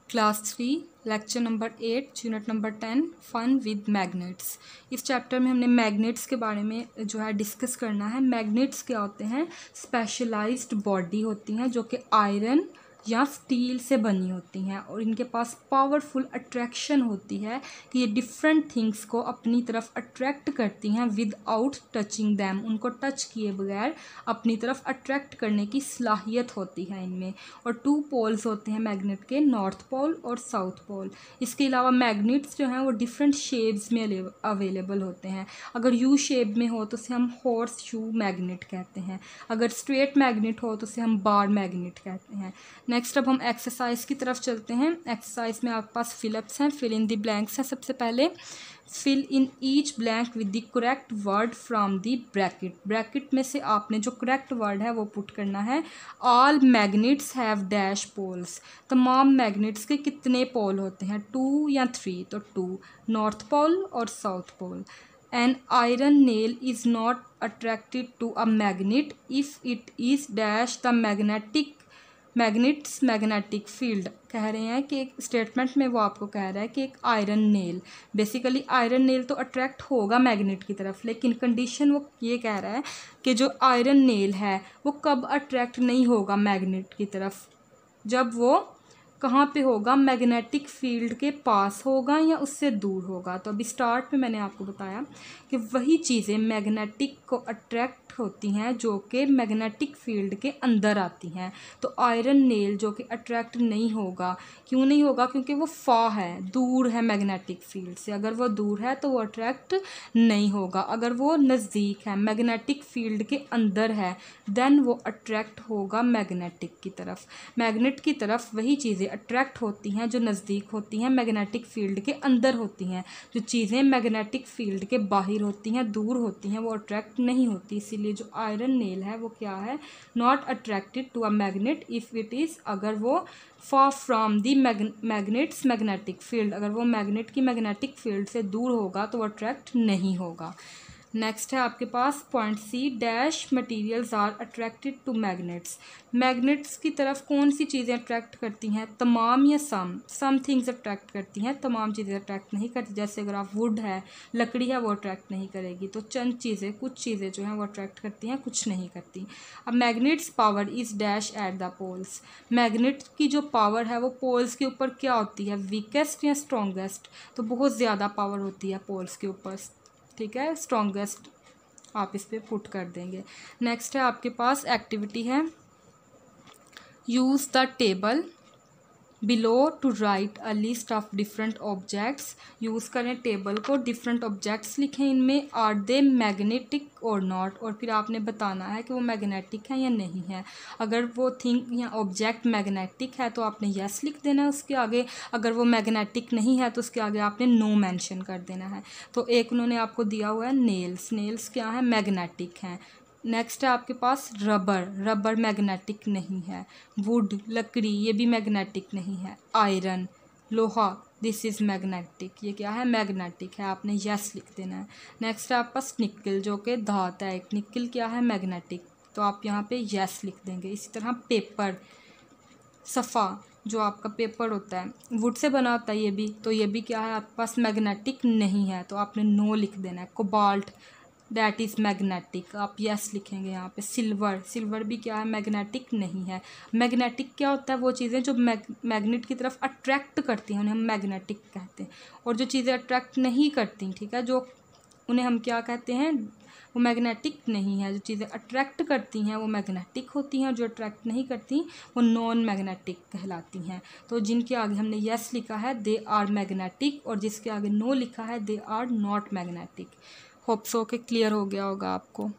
Class 3 lecture number 8 unit number 10 fun with magnets. इस chapter में हमने मैग्नेट्स के बारे में जो है डिस्कस करना है। मैग्नेट्स क्या होते हैं? स्पेशलाइज्ड बॉडी होती हैं जो कि आयरन या स्टील से बनी होती हैं और इनके पास पावरफुल अट्रैक्शन होती है कि ये डिफरेंट थिंग्स को अपनी तरफ अट्रैक्ट करती हैं विदाउट टचिंग दैम। उनको टच किए बगैर अपनी तरफ अट्रैक्ट करने की सलाहियत होती है इनमें। और 2 पोल्स होते हैं मैग्नेट के, नॉर्थ पोल और साउथ पोल। इसके अलावा मैग्नेट्स जो हैं वो डिफरेंट शेप्स में अवेलेबल होते हैं। अगर यू शेप में हो तो उसे हम हॉर्स शू मैग्नेट कहते हैं। अगर स्ट्रेट मैग्नेट हो तो उसे हम बार मैग्नेट कहते हैं। नेक्स्ट अब हम एक्सरसाइज की तरफ चलते हैं। एक्सरसाइज में आपके पास फिलअप्स हैं, फिल इन द ब्लैंक्स हैं। सबसे पहले fill in each blank with the correct word from the bracket. Bracket में से आपने जो करेक्ट वर्ड है वो पुट करना है। All magnets have dash poles. तमाम मैग्नेट्स के कितने पोल होते हैं? 2 या 3? तो 2, नॉर्थ पोल और south pole. An iron nail is not attracted to a magnet if it is dash the magnets magnetic field. कह रहे हैं कि एक स्टेटमेंट में वो आपको कह रहा है कि एक iron nail, basically iron nail तो अट्रैक्ट होगा मैग्नेट की तरफ, लेकिन कंडीशन वो ये कह रहा है कि जो आयरन नेल है वो कब अट्रैक्ट नहीं होगा मैग्नेट की तरफ? जब वो कहाँ पे होगा? मैग्नेटिक फील्ड के पास होगा या उससे दूर होगा। तो अभी स्टार्ट में मैंने आपको बताया कि वही चीज़ें मैग्नेटिक को अट्रैक्ट होती हैं जो कि मैग्नेटिक फील्ड के अंदर आती हैं। तो आयरन नेल जो कि अट्रैक्ट नहीं होगा, क्यों नहीं होगा? क्योंकि वो फा है, दूर है मैग्नेटिक फील्ड से। अगर वो दूर है तो वो अट्रैक्ट नहीं होगा। अगर वो नज़दीक है, मैग्नेटिक फील्ड के अंदर है, देन वो अट्रैक्ट होगा मैग्नेटिक की तरफ। मैग्नेट की तरफ वही चीज़ें अट्रैक्ट होती हैं जो नज़दीक होती हैं, मैग्नेटिक फील्ड के अंदर होती हैं। जो चीज़ें मैग्नेटिक फील्ड के बाहर होती हैं, दूर होती हैं, वो अट्रैक्ट नहीं होती। इसीलिए जो आयरन नेल है वो क्या है? Not attracted to a magnet if it is, अगर वो far from the magnets magnetic field, अगर वो मैग्नेट की मैग्नेटिक फील्ड से दूर होगा तो वो अट्रैक्ट नहीं होगा। नेक्स्ट है आपके पास point C, dash materials are attracted to magnets. Magnets की तरफ कौन सी चीज़ें अट्रैक्ट करती हैं? तमाम या सम थिंग्स अट्रैक्ट करती हैं, तमाम चीज़ें अट्रैक्ट नहीं करती। जैसे अगर आप वुड है, लकड़ी है, वो अट्रैक्ट नहीं करेगी। तो चंद चीज़ें, कुछ चीज़ें जो हैं वो अट्रैक्ट करती हैं, कुछ नहीं करती। अब magnets power is dash at the poles. Magnet की जो पावर है वो पोल्स के ऊपर क्या होती है? वीकेस्ट या स्ट्रॉन्गेस्ट? तो बहुत ज़्यादा पावर होती है पोल्स के ऊपर, ठीक है, स्ट्रॉन्गेस्ट आप इस पर पुट कर देंगे। नेक्स्ट है आपके पास एक्टिविटी है, use the table below to write a list of different objects. Use करें टेबल को, डिफरेंट ऑब्जेक्ट्स लिखें इनमें, आर दे मैग्नेटिक और नॉट, और फिर आपने बताना है कि वो मैग्नेटिक है या नहीं है। अगर वो थिंग या ऑब्जेक्ट मैग्नेटिक है तो आपने यस लिख देना है उसके आगे, अगर वो मैग्नेटिक नहीं है तो उसके आगे आपने नो मेंशन कर देना है। तो एक उन्होंने आपको दिया हुआ है नेल्स, नेल्स क्या है? मैग्नेटिक हैं। नेक्स्ट है आपके पास रबर, रबर मैग्नेटिक नहीं है। वुड, लकड़ी, ये भी मैग्नेटिक नहीं है। आयरन, लोहा, दिस इज़ मैग्नेटिक, ये क्या है? मैग्नेटिक है, आपने यस लिख देना है। नेक्स्ट है आपके पास निकल, जो कि धात है एक, निकल क्या है? मैग्नेटिक, तो आप यहाँ पे यस लिख देंगे। इसी तरह पेपर, सफ़ा जो आपका पेपर होता है, वुड से बना होता है ये भी, तो ये भी क्या है? आपके पास मैग्नेटिक नहीं है, तो आपने नो लिख देना है। कोबाल्ट, दैट इज़ मैग्नेटिक, आप यस लिखेंगे यहाँ पे। सिल्वर, सिल्वर भी क्या है? मैग्नेटिक नहीं है। मैग्नेटिक क्या होता है? वो चीज़ें जो मैग्नेट की तरफ अट्रैक्ट करती हैं उन्हें हम मैग्नेटिक कहते हैं, और जो चीज़ें अट्रैक्ट नहीं करती, ठीक है, जो उन्हें हम क्या कहते हैं? वो मैग्नेटिक नहीं है। जो चीज़ें अट्रैक्ट करती हैं वो मैग्नेटिक होती हैं, और जो अट्रैक्ट नहीं करती वो नॉन मैग्नेटिक कहलाती हैं। तो जिनके आगे हमने यस लिखा है दे आर मैग्नेटिक, और जिसके आगे नो लिखा है they are not magnetic. Hope so के क्लियर हो गया होगा आपको।